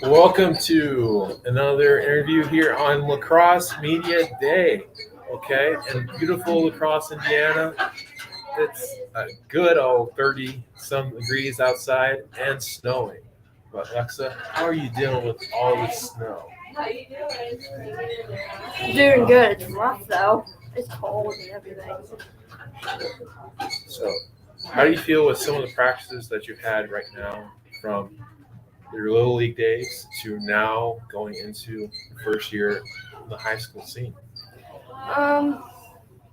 Welcome to another interview here on Lacrosse Media Day. Okay, in beautiful Lacrosse, Indiana. It's a good old 30 some degrees outside and snowing. But Alexa, how are you dealing with all this snow? Doing good. It's rough though. It's cold and everything. So, how do you feel with some of the practices that you've had right now from your little league days to now going into the first year of the high school scene? Um,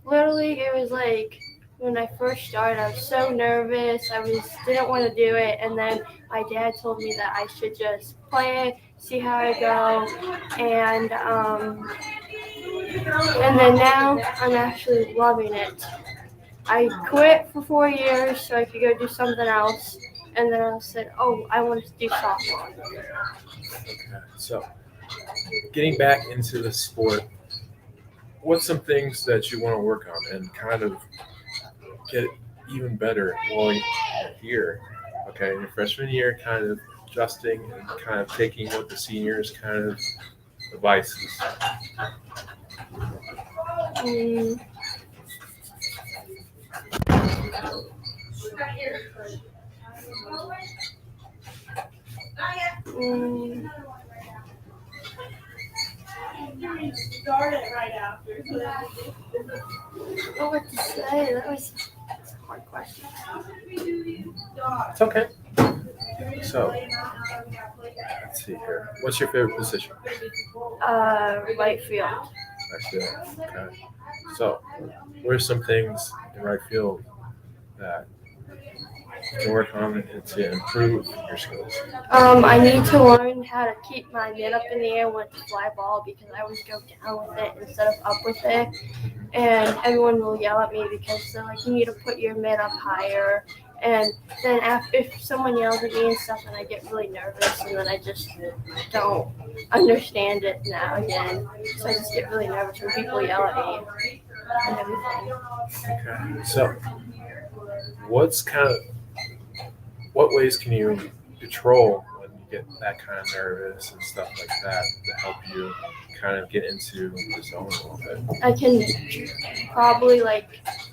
Literally, it was like when I first started, I was so nervous. Didn't want to do it, and then my dad told me that I should just play it, see how I go, and and then now I'm actually loving it. I quit for 4 years so I could go do something else, and then I said, "Oh, I want to do softball." Okay, so getting back into the sport, what's some things that you want to work on and kind of get even better while you're here? Okay, in your freshman year, kind of adjusting and kind of taking what the seniors kind of advices. Mm, mm, what to say? That's a hard question. It's okay. So let's see here. What's your favorite position? Right field. I feel okay. So, what are some things in right field that you can work on to improve your skills? I need to learn how to keep my mitt up in the air when it's a fly ball because I always go down with it instead of up with it. And everyone will yell at me because they're like, you need to put your mitt up higher. And then if someone yells at me and stuff, then I get really nervous and then I just don't understand it now again. So I just get really nervous when people yell at me and everything. Okay. So, what's kind of what ways can you control when you get that kind of nervous and stuff like that to help you kind of get into the zone a little bit? I can probably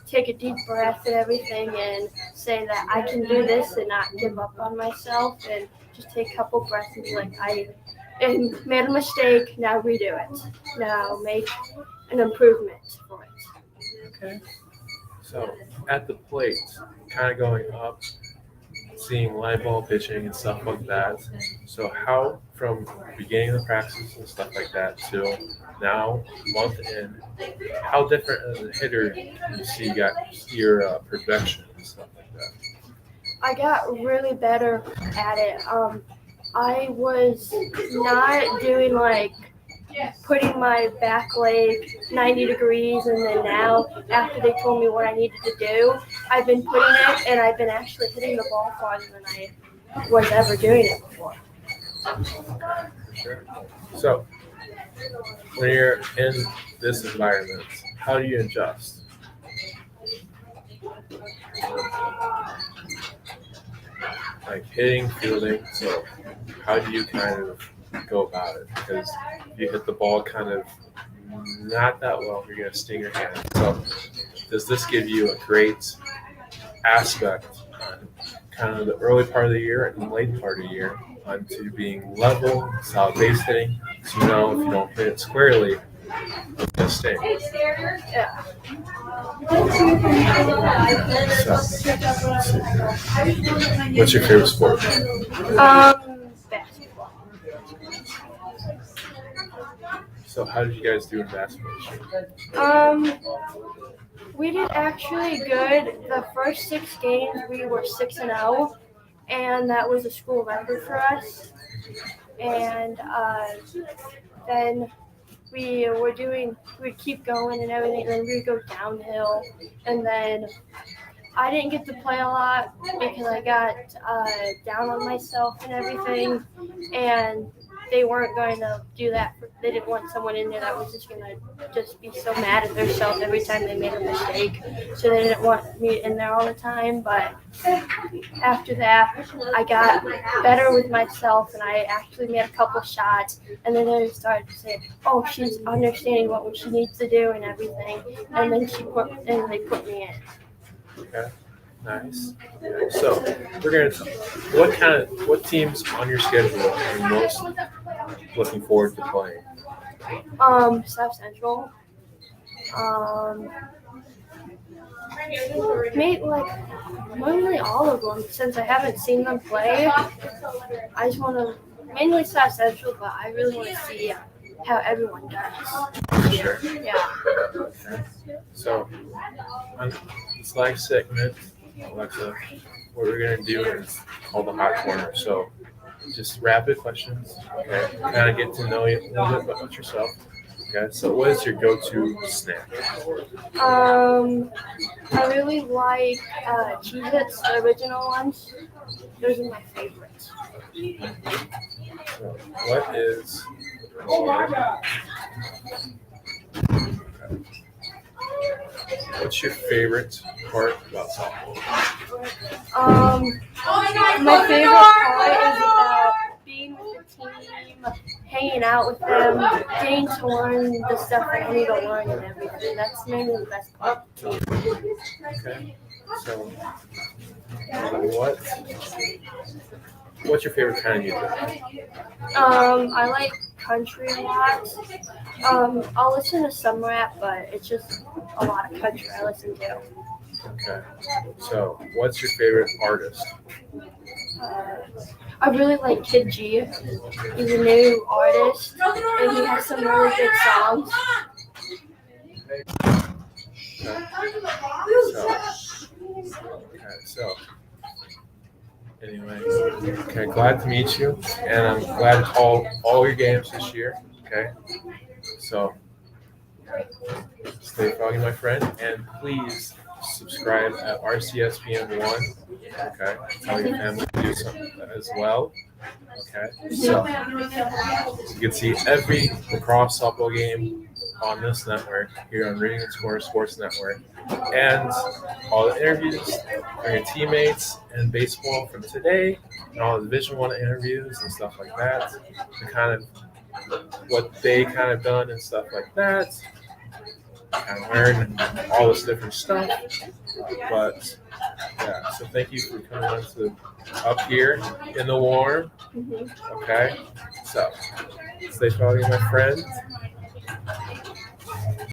take a deep breath and everything and say that I can do this and not give up on myself and just take a couple breaths and be like, I made a mistake, now redo it. Now make an improvement for it. Okay. So, at the plate, kind of going up, seeing live ball pitching and stuff like that. So, how from beginning of the practices and stuff like that till now, month in, how different as a hitter you see you got your production and stuff like that? I got really better at it. I was not doing putting my back leg 90 degrees and then now after they told me what I needed to do, I've been putting it and I've been actually hitting the ball farther than I was ever doing it before. Sure. So, when you're in this environment, how do you adjust? Like hitting, fielding. So, how do you kind of go about it? Because if you hit the ball kind of not that well, you're going to sting your hand. So, does this give you a great aspect on kind of the early part of the year and the late part of the year onto being level, solid base hitting? So, you know, if you don't hit it squarely, it's going to sting. Yeah. What's your favorite sport? Basketball. So, how did you guys do in basketball this year? We did actually good. The first 6 games we were 6-0, and that was a school record for us. And then we'd keep going and everything, and then we'd go downhill. And then I didn't get to play a lot because I got down on myself and everything. And they weren't going to do that. They didn't want someone in there that was just going to just be so mad at themselves every time they made a mistake. So they didn't want me in there all the time. But after that, I got better with myself, and I actually made a couple shots. And then they started to say, "Oh, she's understanding what she needs to do and everything." And then they put me in. Okay, nice. Okay. So what teams on your schedule are you most looking forward to playing? South Central. Maybe mainly all of them since I haven't seen them play. I just want to mainly South Central, but I really want to see how everyone does. Sure. Yeah. Okay. So on this last segment, Alexa, what we're gonna do is called the hot corner. So just rapid questions. Okay. Kind of get to know you a little bit about yourself. Okay. So what is your go-to snack? I really like Cheez-Its, the original ones. Those are my favorites. So what is what's your favorite part about softball? My favorite part is about being with the team, hanging out with them, getting to learn the stuff that I need to learn and everything. That's mainly the best part. Okay. So what's your favorite kind of music? I like country a lot. I'll listen to some rap, but it's just a lot of country I listen to. Okay. So what's your favorite artist? I really like Kid G. He's a new artist, and he has some really good songs. So anyway, okay, glad to meet you, and I'm glad to call all your games this year. Okay, so stay froggy, my friend, and please subscribe at RCSPM1. Okay, tell your family to do something as well. Okay, so you can see every lacrosse softball game on this network here on Reading and Score Sports Network, and all the interviews from your teammates and baseball from today, and all the Division One interviews and stuff like that, and kind of what they kind of done and stuff like that. Kind of learn all this different stuff, but yeah. So thank you for coming on to up here in the warm. Okay, so stay froggy, my friend,